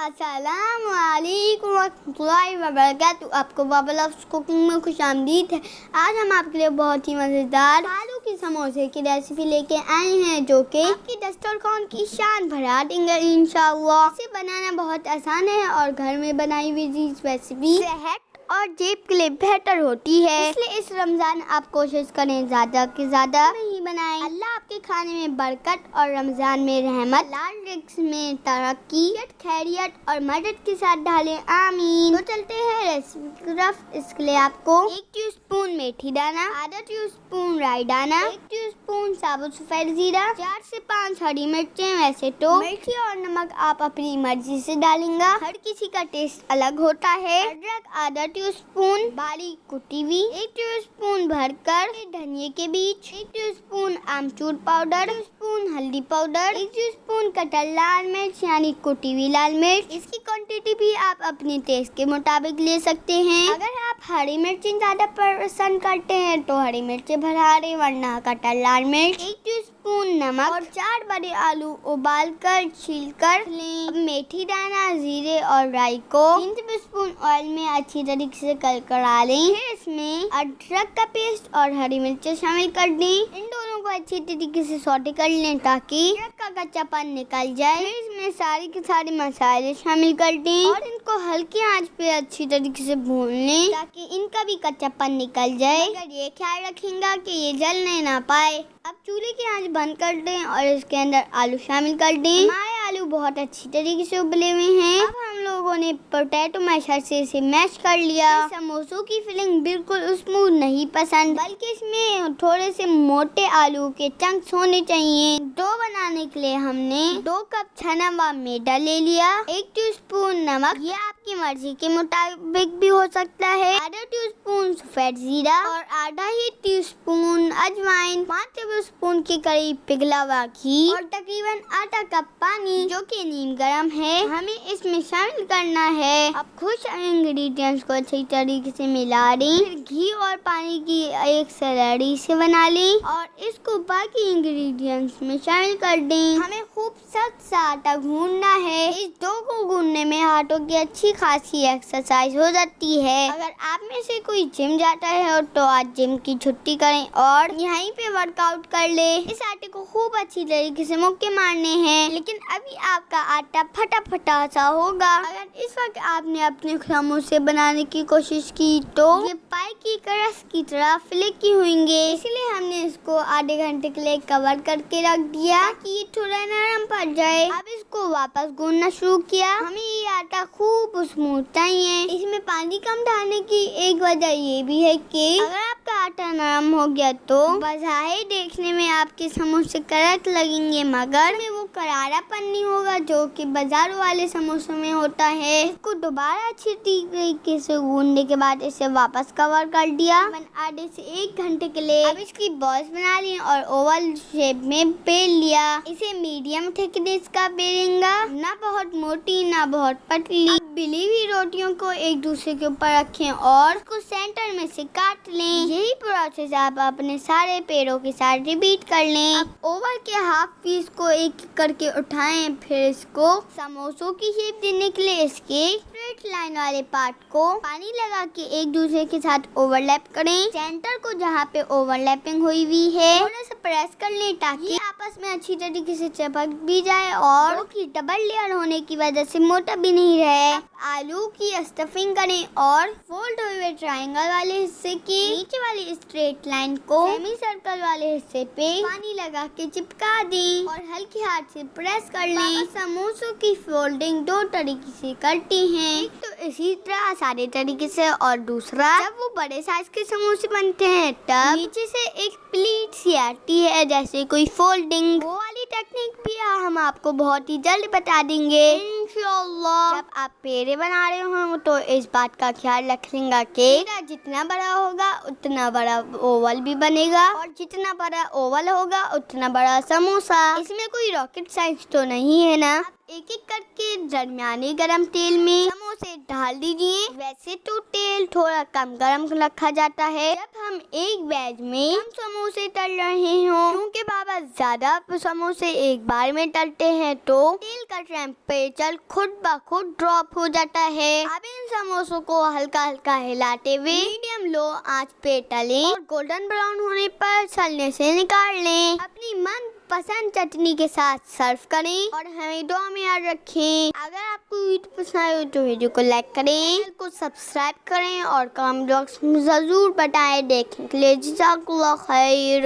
अस्सलाम वालेकुम वरहमतुल्लाहि वबरकातुहू। आपको बाबा लफ्ज़ कुकिंग में खुशामदीद है। आज हम आपके लिए बहुत ही मज़ेदार आलू की समोसे की रेसिपी लेके आए हैं, जो कि आपकी दस्तरखान की शान बढ़ा देंगे इंशाअल्लाह। इसे बनाना बहुत आसान है और घर में बनाई हुई रेसिपी सेहत और जेब के लिए बेहतर होती है, इसलिए इस रमजान आप कोशिश करें ज्यादा के ज्यादा ही बनाएं। अल्लाह आपके खाने में बरकत और रमजान में रहमत, लाल रिस्क में तरक्की, खैरियत और मदद के साथ डालें, आमीन। तो चलते हैं रेसिपी की तरफ। इसके लिए आपको 1 टीस्पून मेथी दाना, आधा टीस्पून राई दाना, 1 टीस्पून साबुत सफेद जीरा, 4 से 5 हरी मिर्चें। वैसे तो मिर्ची और नमक आप अपनी मर्जी से डालेंगे, हर किसी का टेस्ट अलग होता है। अदरक आधा टीस्पून बारीक कुटी हुई, 1 टीस्पून भरकर धनिया के बीज, 1 टीस्पून आमचूर पाउडर, 1 टीस्पून हल्दी पाउडर, 1 टीस्पून कटल लाल मिर्च यानी कुटी हुई लाल मिर्च। इसकी क्वांटिटी भी आप अपने टेस्ट के मुताबिक ले सकते हैं। अगर आप हरी मिर्चें ज्यादा पसंद करते हैं तो हरी मिर्चें बढ़ा दें, वरना कटल लाल मिर्च। 1 टीस्पून नमक और 4 बड़े आलू उबाल कर छील कर लें। अब मेथी दाना, जीरे और राई को 3 टेबलस्पून ऑयल में अच्छी तरीके से करा लें। फिर इसमें अदरक का पेस्ट और हरी मिर्चें शामिल कर दें। इन दोनों को अच्छी तरीके से सौटे कर लें ताकि अदरक का कच्चापन निकल जाए। फिर इसमें सारे के सारे मसाले शामिल कर दें और इनको हल्की आंच पे अच्छी तरीके से भून लें ताकि इनका भी कच्चापन निकल जाए। मगर ये ख्याल रखेंगे कि ये जलने ना पाए। अब चूल्हे की आंच बंद कर दें और इसके अंदर आलू शामिल कर दें। हमारे आलू बहुत अच्छी तरीके से उबले हुए हैं। अब हम लोगों ने पोटैटो मैशर से इसे मैश कर लिया। समोसों की फिलिंग बिल्कुल स्मूथ नहीं पसंद, बल्कि इसमें थोड़े से मोटे आलू के चंक्स होने चाहिए। डो बनाने के लिए हमने 2 कप चना व मैदा ले लिया, 1 टीस्पून नमक, ये आपकी मर्जी के मुताबिक भी हो सकता है, आधा टीस्पून सफेद जीरा और आधा ही टीस्पून अजवाइन, 5 टेबलस्पून के करीब पिघला हुआ घी और तकरीबन आधा कप पानी जो कि नीम गर्म है, हमें इसमें शामिल करना है। अब कुछ इंग्रेडिएंट्स को अच्छी तरीके से मिला दें। फिर घी और पानी की एक स्लरी से बना लें और इसको बाकी इंग्रेडिएंट्स में शामिल कर दें। हमें खूब सख्त सा आटा गूंदना है। इस डो को गूंदने में हाथों की अच्छी खासी एक्सरसाइज हो जाती है। अगर आप में से कोई जिम जाता है तो आज जिम की छुट्टी करें और यहीं पे वर्कआउट कर ले। इस आटे को खूब अच्छी तरीके से मुक्के मारने हैं, लेकिन अभी आपका आटा फटा फटा सा होगा। अगर इस वक्त आपने अपने समोसे बनाने की कोशिश की तो ये पाई की क्रस्ट की तरह फ्लेकी होंगे, इसलिए हमने इसको आधे घंटे के लिए कवर करके रख दिया ताकि ये थोड़ा नरम पड़ जाए। अब इसको वापस गूंदना शुरू किया। हमें ये आटा खूब स्मूथ चाहिए। इसमें पानी कम डालने की एक वजह ये भी है कि अगर आपका आटा नरम हो गया तो बज़ाहिर देखने में आपके समोसे कड़क लगेंगे, मगर में वो करारापन नहीं होगा जो कि बाजार वाले समोसों में होता है। इसको दोबारा अच्छी तरीके से गूंदने के बाद इसे वापस कवर कर दिया। आधे से 1 घंटे के लिए अब इसकी बॉल्स बना ली और ओवल शेप में बेल लिया। इसे मीडियम थिकनेस का बेलेंगा, ना बहुत मोटी ना बहुत पतली। बिली हुई रोटियों को एक दूसरे के ऊपर रखें और उसको सेंटर में से काट लें। यही प्रोसेस आप अपने सारे पेड़ों के साथ रिपीट कर लें। अब ओवल के हाफ पीस को एक करके उठाएं, फिर इसको समोसों की शेप देने के लिए इसके स्ट्रेट लाइन वाले पार्ट को पानी लगा के एक दूसरे के साथ ओवरलैप करें। सेंटर को जहाँ पे ओवरलैपिंग हुई हुई है थोड़ा सा प्रेस कर लें ताकि आपस में अच्छी तरीके से चिपक भी जाए और की डबल लेयर होने की वजह से मोटा भी नहीं रहे। आलू की स्टफिंग करें और फोल्ड हुए ट्रायंगल वाले हिस्से की नीचे वाली स्ट्रेट लाइन को सेमी सर्कल वाले हिस्से पे पानी लगा के चिपका दें और हल्के हाथ से प्रेस कर लें। समोसों की फोल्डिंग 2 तरीके से करती हैं, एक तो इसी तरह सारे तरीके से और दूसरा जब वो बड़े साइज के समोसे बनते हैं तब नीचे से एक प्लीट सी आती है जैसे कोई फोल्डिंग। वो वाली टेक्निक भी हम आपको बहुत ही जल्द बता देंगे इंशाअल्लाह। जब आप पेड़े बना रहे हो तो इस बात का ख्याल रखेंगे कि जितना बड़ा होगा उतना बड़ा ओवल भी बनेगा और जितना बड़ा ओवल होगा उतना बड़ा समोसा। इसमें कोई रॉकेट साइंस तो नहीं है ना। एक एक करके दरमियाने गरम तेल में समोसे इसे डाल दीजिए। वैसे तो तेल थोड़ा कम गरम रखा जाता है जब हम एक बैच में कम समोसे तल रहे हो, क्योंकि बाबा ज्यादा समोसे एक बार में तलते हैं तो तेल का टेम्परेचर खुद ब खुद ड्रॉप हो जाता है। अब इन समोसों को हल्का हल्का हिलाते हुए मीडियम लो आंच पे तलें और गोल्डन ब्राउन होने पर तलने से निकाल लें। अपनी मन पसंद चटनी के साथ सर्व करें और हमें दुआ में याद रखें। अगर आपको वीडियो पसंद आए तो वीडियो को लाइक करें, चैनल को सब्सक्राइब करें और कमेंट बॉक्स में जरूर बताएं। देखने के लिए जज़ाकल्लाह खैर।